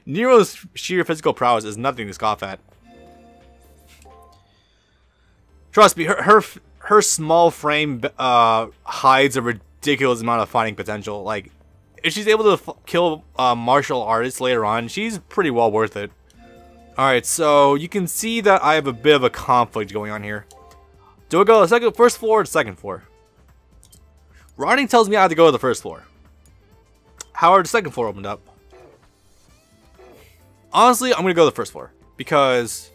Nero's sheer physical prowess is nothing to scoff at. Trust me, her small frame hides a ridiculous amount of fighting potential. Like, if she's able to kill martial artists later on, she's pretty well worth it. Alright, so you can see that I have a bit of a conflict going on here. Do I go to the first floor or the second floor? Rani tells me I have to go to the first floor. However, the second floor opened up. Honestly, I'm going to go to the first floor. Because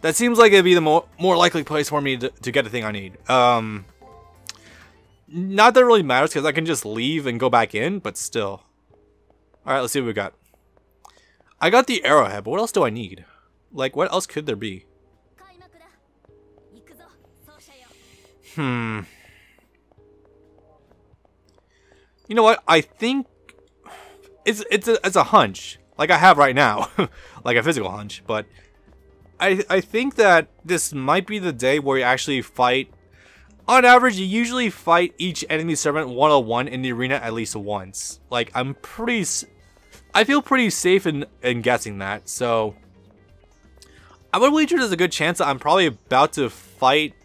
that seems like it'd be the more likely place for me to get the thing I need. Not that it really matters because I can just leave and go back in, but still. Alright, let's see what we got. I got the arrowhead, but what else do I need? Like, what else could there be? You know what? I think it's a hunch, like I have right now, like a physical hunch. But I think that this might be the day where you actually fight. On average, you usually fight each enemy servant 101 in the arena at least once. Like, I feel pretty safe in guessing that. So I would wager there's a good chance that I'm probably about to fight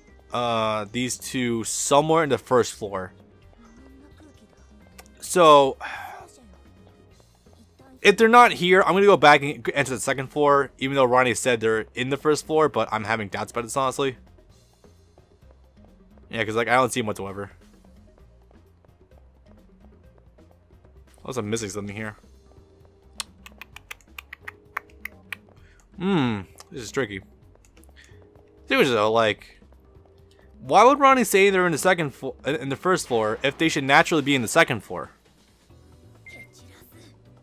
these two somewhere in the first floor. So if they're not here, I'm gonna go back and enter the second floor, even though Ronnie said they're in the first floor, but I'm having doubts about this, honestly. Yeah, because like I don't see them whatsoever. Unless I'm missing something here. This is tricky. Seriously though, like, why would Ronnie say they're in the first floor if they should naturally be in the second floor?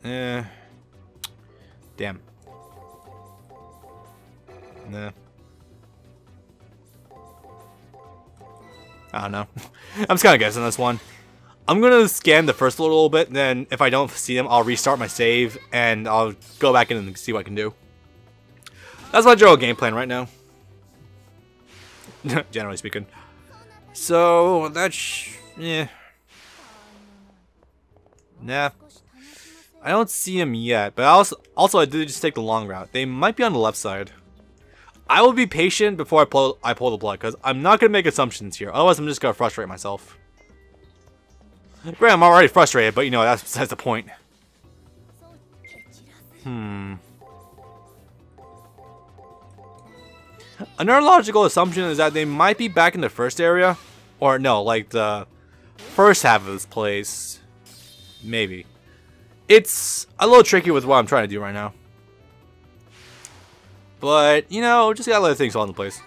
Damn. Nah. I don't know. I'm just kind of guessing this one. I'm gonna scan the first floor a little bit, and then if I don't see them, I'll restart my save and I'll go back in and see what I can do. That's my general game plan right now. Generally speaking. So that's yeah. Nah. I don't see him yet, but also I did just take the long route. They might be on the left side. I will be patient before I pull the plug, because I'm not gonna make assumptions here. Otherwise, I'm just gonna frustrate myself. Granted, I'm already frustrated, but you know that's the point. Another logical assumption is that they might be back in the first area, or no, like the first half of this place. Maybe. It's a little tricky with what I'm trying to do right now. But, you know, just gotta let things fall into place.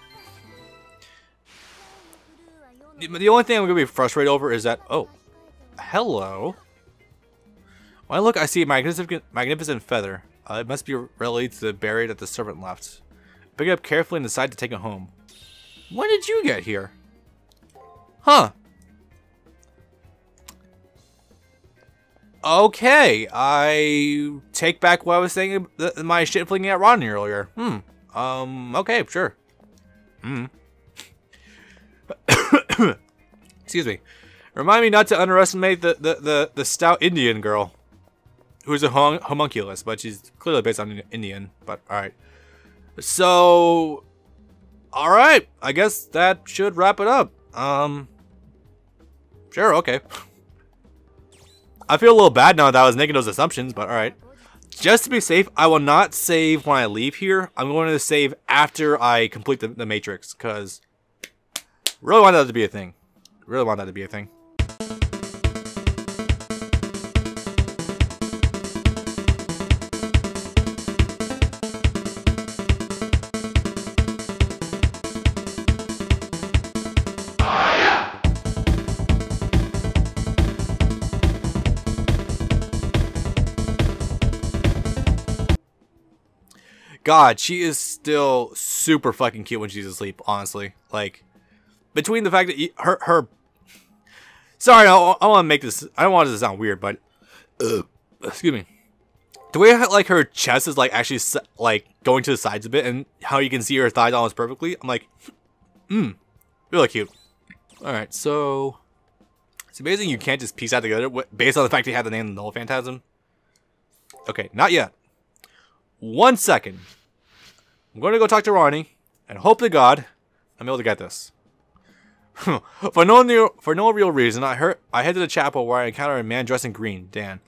The only thing I'm gonna be frustrated over is that, oh, hello. When I look, I see a magnificent feather. It must be related to the berry that the servant left. Pick it up carefully and decide to take it home. When did you get here? Huh. Okay, I take back what I was saying, my shit flinging at Ronnie earlier. Okay, sure. Excuse me. Remind me not to underestimate the stout Indian girl. Who's a homunculus, but she's clearly based on Indian, but alright. So, alright, I guess that should wrap it up. Sure, okay. I feel a little bad now that I was making those assumptions, but alright. Just to be safe, I will not save when I leave here. I'm going to save after I complete the matrix, because really want that to be a thing. Really want that to be a thing. God, she is still super fucking cute when she's asleep, honestly. Like, between the fact that her sorry, I want to make this, I don't want it to sound weird, but excuse me. The way like her chest is like actually like going to the sides a bit, and how you can see her thighs almost perfectly, I'm like, really cute. Alright, so it's amazing you can't just piece out together based on the fact you have the name of the Null Phantasm. Okay, not yet. 1 second. I'm going to go talk to Rani, and hope to God I'm able to get this. For no real reason, I head to the chapel where I encounter a man dressed in green, Dan.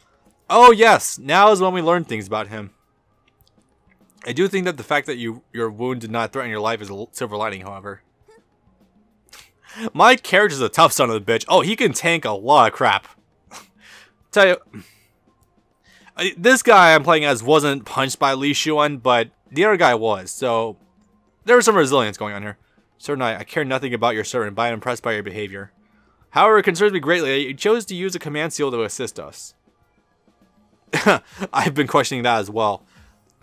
Oh yes, now is when we learn things about him. I do think that the fact that your wound did not threaten your life is a silver lining, however. My character's a tough son of a bitch. Oh, he can tank a lot of crap. Tell you, this guy I'm playing as wasn't punched by Li Xuan, but the other guy was, so there was some resilience going on here. Sir Knight, I care nothing about your servant, but I am impressed by your behavior. However, it concerns me greatly that you chose to use a command seal to assist us. I've been questioning that as well.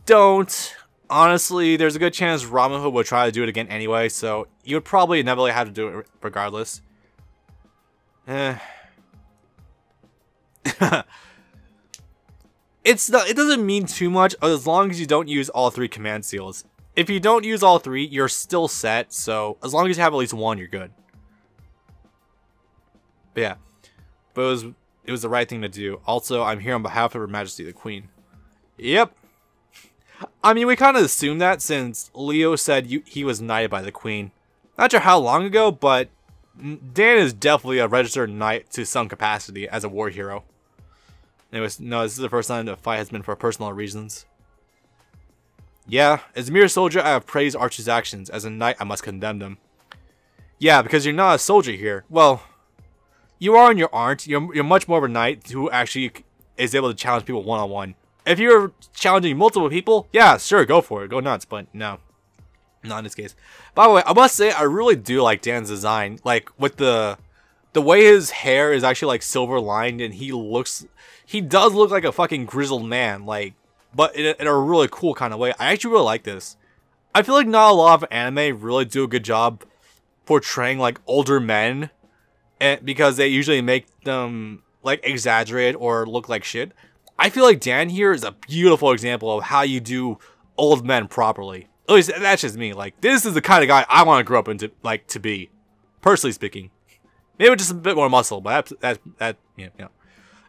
Don't. Honestly, there's a good chance Robin Hood would try to do it again anyway, so you would probably inevitably have to do it regardless. It doesn't mean too much as long as you don't use all 3 command seals. If you don't use all 3, you're still set, so as long as you have at least 1, you're good. But yeah, but it was the right thing to do. Also, I'm here on behalf of Her Majesty the Queen. Yep. I mean, we kind of assumed that since Leo said he was knighted by the Queen. Not sure how long ago, but Dan is definitely a registered knight to some capacity as a war hero. Anyways, no, this is the first time the fight has been for personal reasons. Yeah, as a mere soldier, I have praised Archer's actions. As a knight, I must condemn them. Yeah, because you're not a soldier here. Well, you are and you aren't. You're much more of a knight who actually is able to challenge people one-on-one. If you're challenging multiple people, yeah, sure, go for it. Go nuts, but no. Not in this case. By the way, I must say, I really do like Dan's design. Like, with the way his hair is actually, like, silver lined, and he does look like a fucking grizzled man, like, but in a really cool kind of way. I actually really like this. I feel like not a lot of anime really do a good job portraying, like, older men, and because they usually make them, like, exaggerated or look like shit. I feel like Dan here is a beautiful example of how you do old men properly. At least that's just me. Like, this is the kind of guy I want to grow up into, like, to be, personally speaking. Maybe just a bit more muscle, but yeah.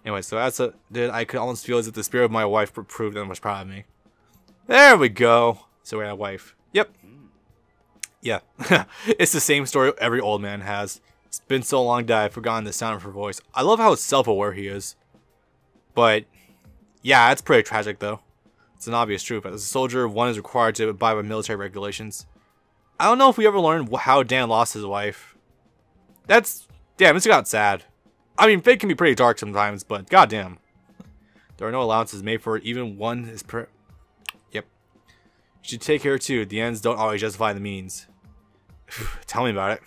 Anyway, so I could almost feel as if the spirit of my wife proved that much proud of me. There we go. So we had a wife. Yep. Yeah. It's the same story every old man has. It's been so long that I've forgotten the sound of her voice. I love how self-aware he is. But, yeah, it's pretty tragic, though. It's an obvious truth. As a soldier, one is required to abide by military regulations. I don't know if we ever learned how Dan lost his wife. Damn, it's got sad. I mean, fate can be pretty dark sometimes, but goddamn. There are no allowances made for it. Even one is Yep. You should take care too. The ends don't always justify the means. Tell me about it.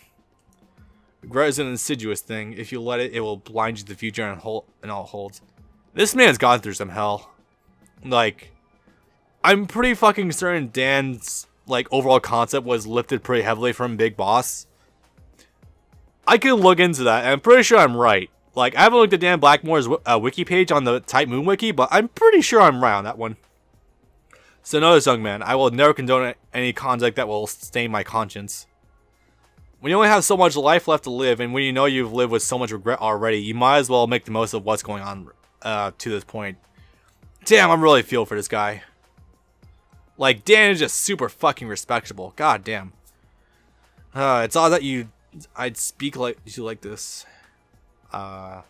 Regret is an insidious thing. If you let it, it will blind you to the future and all it holds. This man's gone through some hell. Like, I'm pretty fucking certain Dan's, like, overall concept was lifted pretty heavily from Big Boss. I can look into that, and I'm pretty sure I'm right. Like, I haven't looked at Dan Blackmore's wiki page on the Type Moon wiki, but I'm pretty sure I'm right on that one. So notice, young man, I will never condone any conduct that will stain my conscience. When you only have so much life left to live, and when you know you've lived with so much regret already, you might as well make the most of what's going on to this point. Damn, I'm really feel for this guy. Like, Dan is just super fucking respectable. God damn. It's odd that I'd speak like you like this. Honestly,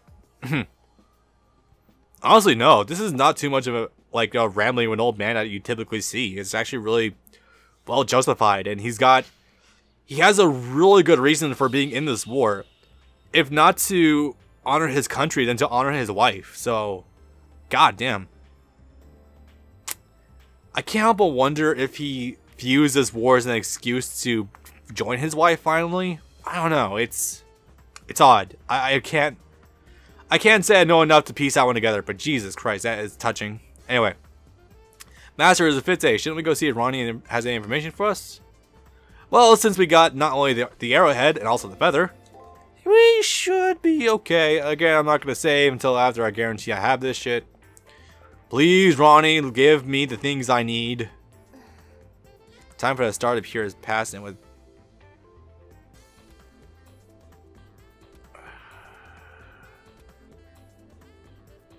no. This is not too much of a rambling of an old man that you typically see. It's actually really well justified, and he has a really good reason for being in this war. If not to honor his country, then to honor his wife. So, god damn. I can't help but wonder if he views this war as an excuse to join his wife finally. I don't know. It's odd. I can't say I know enough to piece that one together, but Jesus Christ, that is touching. Anyway, Master, is the 5th day. Shouldn't we go see if Ronnie has any information for us? Well, since we got not only the arrowhead and also the feather, we should be okay. Again, I'm not gonna save until after I guarantee I have this shit. Please, Ronnie, give me the things I need. Time for the start of here is passed, and with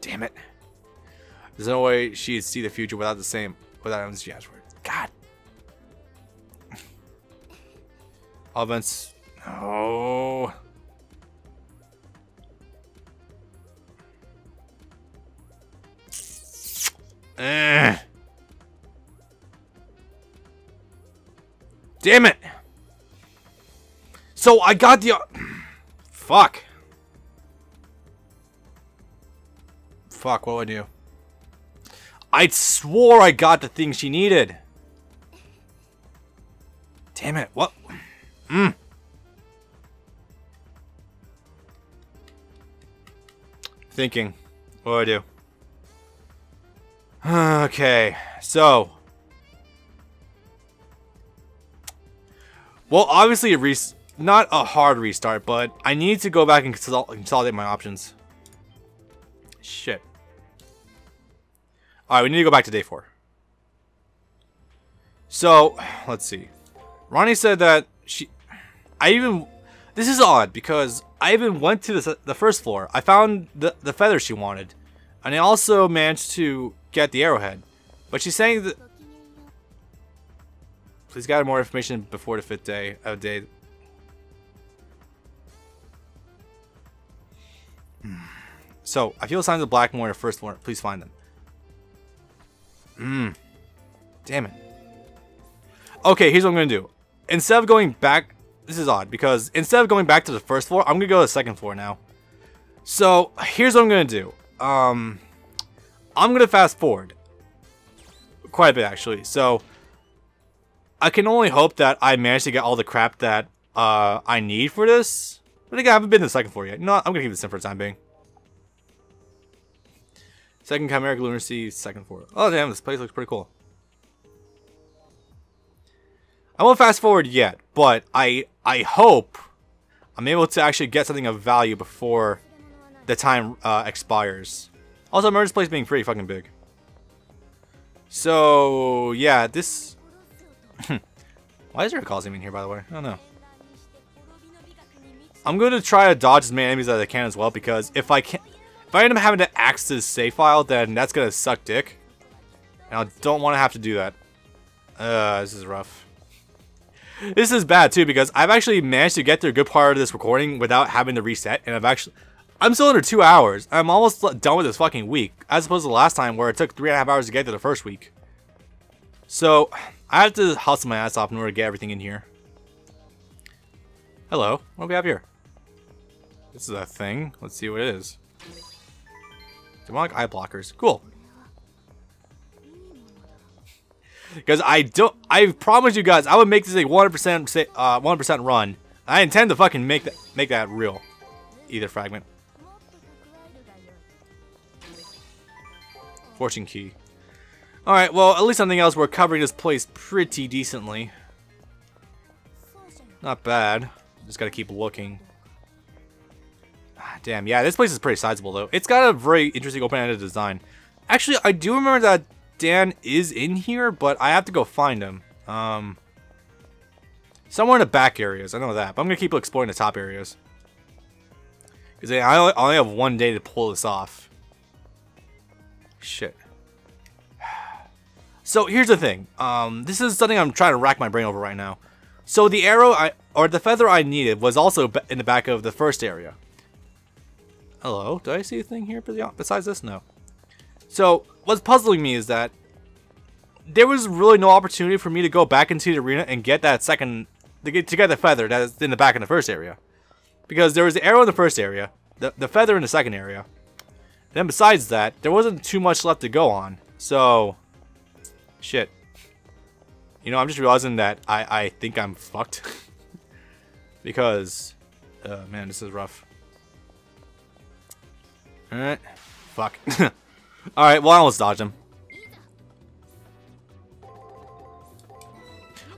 damn it. There's no way she'd see the future without the same. without MSG password. God. All events. Oh. Damn it. So I got the... Fuck. Fuck, what do I do? I swore I got the thing she needed. Damn it, what? Thinking. What do I do? Okay, so... Well, obviously not a hard restart, but I need to go back and consolidate my options. Shit. Alright, we need to go back to day 4. So, let's see. Ronnie said that this is odd, because I even went to the first floor. I found the feather she wanted. And I also managed to get the arrowhead. But she's saying that... Please gather more information before the 5th day of day. So, I feel signs of Blackmore in the first floor. Please find them. Damn it. Okay, here's what I'm going to do. Instead of going back... This is odd, because instead of going back to the first floor, I'm going to go to the second floor now. So, here's what I'm going to do. I'm going to fast forward. Quite a bit, actually. So, I can only hope that I manage to get all the crap that I need for this. But again, I haven't been to the second floor yet. No, I'm going to keep this in for the time being. Second Chimeric Lunacy, second floor. Oh damn, this place looks pretty cool. I won't fast forward yet, but I hope I'm able to actually get something of value before the time expires. Also, I remember this place being pretty fucking big. So yeah, this... Why is there a Coliseum in here, by the way? I don't know. I'm going to try to dodge as many enemies as I can as well, because if I end up having to access this save file, then that's going to suck dick. And I don't want to have to do that. This is rough. This is bad too, because I've actually managed to get through a good part of this recording without having to reset, and I'm still under 2 hours. I'm almost done with this fucking week, as opposed to the last time where it took 3.5 hours to get to the first week. So, I have to hustle my ass off in order to get everything in here. Hello, what do we have here? This is a thing. Let's see what it is. Demonic eye blockers. Cool. Because I promise you guys, I would make this a 100% run. I intend to fucking make that real. Either fragment. Fortune key. Alright, well, at least something else. We're covering this place pretty decently. Not bad. Just gotta keep looking. Damn, yeah, this place is pretty sizable, though. It's got a very interesting open-ended design. Actually, I do remember that Dan is in here, but I have to go find him. Somewhere in the back areas, I know that. But I'm gonna keep exploring the top areas. Because I only have 1 day to pull this off. Shit. So, here's the thing. This is something I'm trying to rack my brain over right now. So, the arrow, or the feather I needed was also in the back of the first area. Hello? Do I see a thing here besides this? No. So, what's puzzling me is that there was really no opportunity for me to go back into the arena and get that second... to get the feather that's in the back in the first area. Because there was the arrow in the first area, the feather in the second area. Then besides that, there wasn't too much left to go on. So... Shit. You know, I'm just realizing that I think I'm fucked. Because... man, this is rough. Alright. Fuck. Alright, well, I almost dodged him.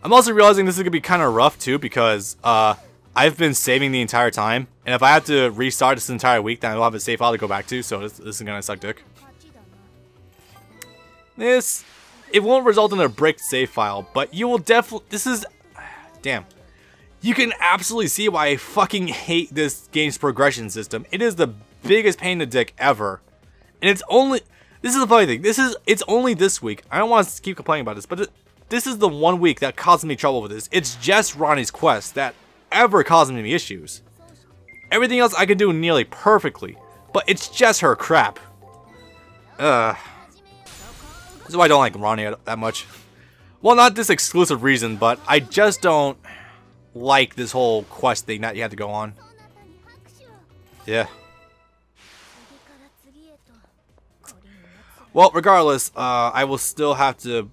I'm also realizing this is going to be kind of rough, too, because I've been saving the entire time. And if I have to restart this entire week, then I don't have a save file to go back to, so this is going to suck dick. It won't result in a bricked save file, but you will definitely... This is... Damn. You can absolutely see why I fucking hate this game's progression system. It is the biggest pain in the dick ever. And it's only... This is the funny thing. It's only this week. I don't want to keep complaining about this, but this is the one week that caused me trouble with this. It's just Rani's quest that ever caused me issues. Everything else I can do nearly perfectly, but it's just her crap. This is why I don't like Rani that much. Well, not this exclusive reason, but I just don't like this whole quest thing that you have to go on. Yeah. Well, regardless, I will still have to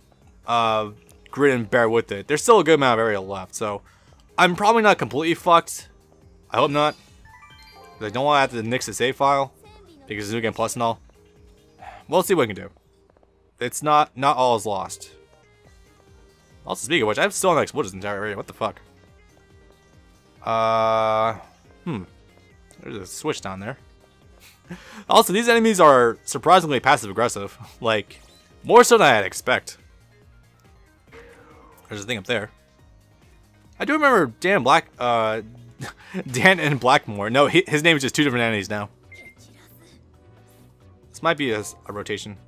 grit and bear with it. There's still a good amount of area left, so I'm probably not completely fucked. I hope not. I don't want to have to nix the save file because it's New Game Plus and all. We'll see what we can do. It's not all is lost. Also, speaking of which, I've still not explored this entire area. What the fuck? There's a switch down there. Also, these enemies are surprisingly passive-aggressive. Like, more so than I'd expect. There's a thing up there. I do remember Dan and Blackmore. No, his name is just two different entities now. This might be a rotation.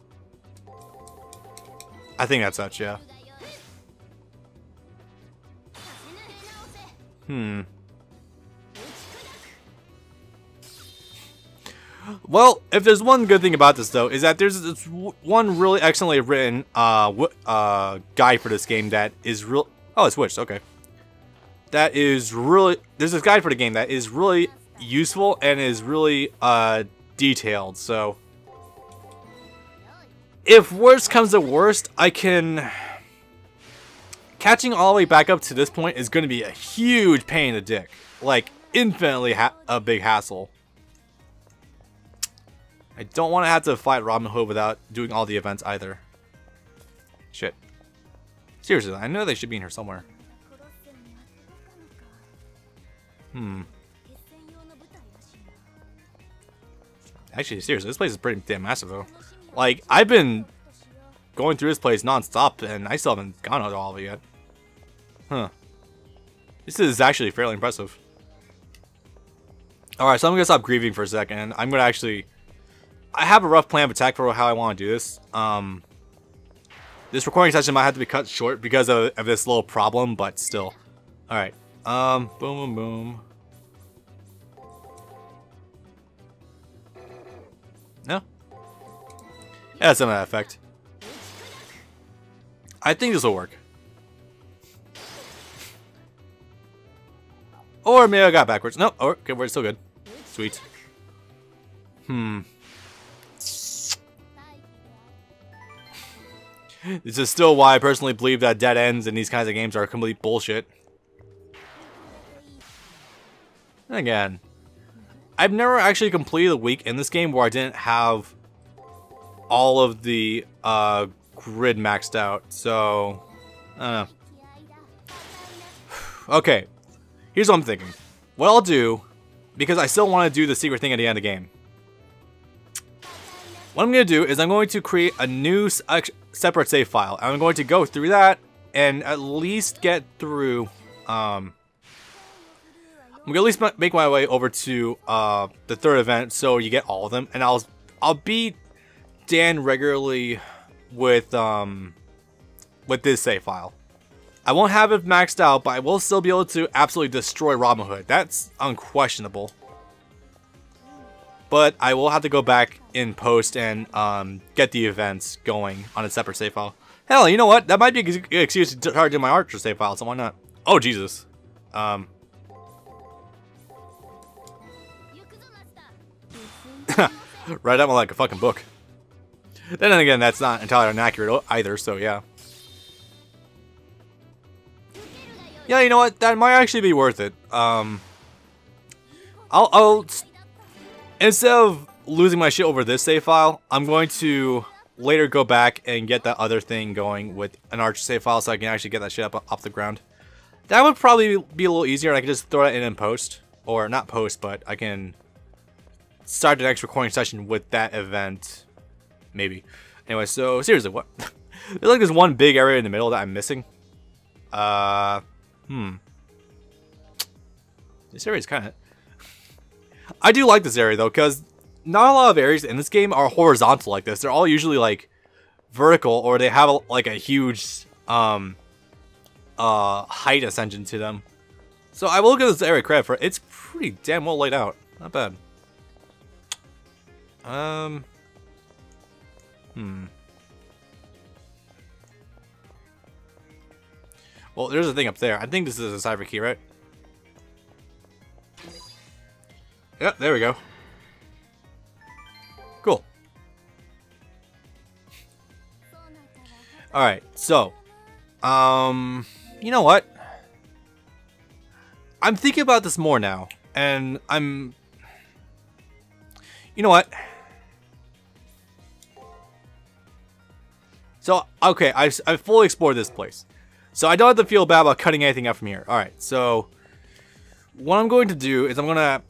I think that's such, yeah. Well, if there's one good thing about this, though, is that there's this one really excellently written guide for this game that is real. Oh, it switched. Okay. That is really. There's this guide for the game that is really useful and is really detailed. So, if worst comes to worst, I can. Catching all the way back up to this point is going to be a huge pain in the dick. Like, infinitely a big hassle. I don't want to have to fight Robin Hood without doing all the events either. Shit. Seriously, I know they should be in here somewhere. Actually, seriously, this place is pretty damn massive, though. Like, I've been going through this place non-stop, and I still haven't gone out all of it yet. Huh. This is actually fairly impressive. Alright, so I'm gonna stop grieving for a second. I'm gonna actually... I have a rough plan of attack for how I want to do this. This recording session might have to be cut short because of this little problem, but still. Alright. Boom, boom, boom. No? Yeah, some of that effect. I think this will work. Or maybe I got backwards. No, okay, we're still good. Sweet. This is still why I personally believe that dead ends in these kinds of games are complete bullshit. And again, I've never actually completed a week in this game where I didn't have all of the grid maxed out, so I don't know. Okay, here's what I'm thinking. What I'll do, because I still want to do the secret thing at the end of the game. What I'm going to do is I'm going to create a new separate save file. I'm going to go through that and at least get through. I'm going to at least make my way over to the third event so you get all of them, and I'll beat Dan regularly with this save file. I won't have it maxed out, but I will still be able to absolutely destroy Robin Hood. That's unquestionable. But I will have to go back in post and get the events going on a separate save file. Hell, you know what? That might be a good excuse to target my Archer save file, so why not? Oh, Jesus. Write that one like a fucking book. Then again, that's not entirely inaccurate either, so yeah. Yeah, you know what? That might actually be worth it. I'll instead of losing my shit over this save file, I'm going to later go back and get that other thing going with an Archer save file so I can actually get that shit up off the ground. That would probably be a little easier. I can just throw that in post. Or not post, but I can start the next recording session with that event. Maybe. Anyway, so seriously, what? There's like this one big area in the middle that I'm missing. This area is kind of... I do like this area though, because not a lot of areas in this game are horizontal like this. They're all usually like vertical, or they have like a huge height ascension to them. So I will give this area credit for it. It's pretty damn well laid out. Not bad. Well, there's a thing up there. I think this is a cipher key, right? Yep, there we go. Cool. Alright, so. You know what? I'm thinking about this more now. And you know what? So, okay, I've fully explored this place. So I don't have to feel bad about cutting anything out from here. Alright, so what I'm going to do is I'm going to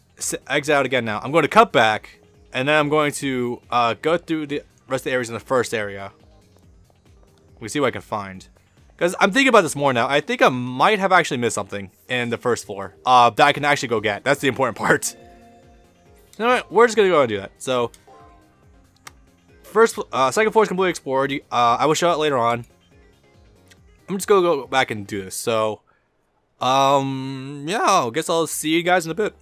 exit out again now. I'm going to cut back, and then I'm going to go through the rest of the areas in the first area. We see what I can find. Because I'm thinking about this more now. I think I might have actually missed something in the first floor that I can actually go get. That's the important part. You know what? We're just going to go and do that. So, second floor is completely explored. I will show it later on. I'm just going to go back and do this. So, yeah, I guess I'll see you guys in a bit.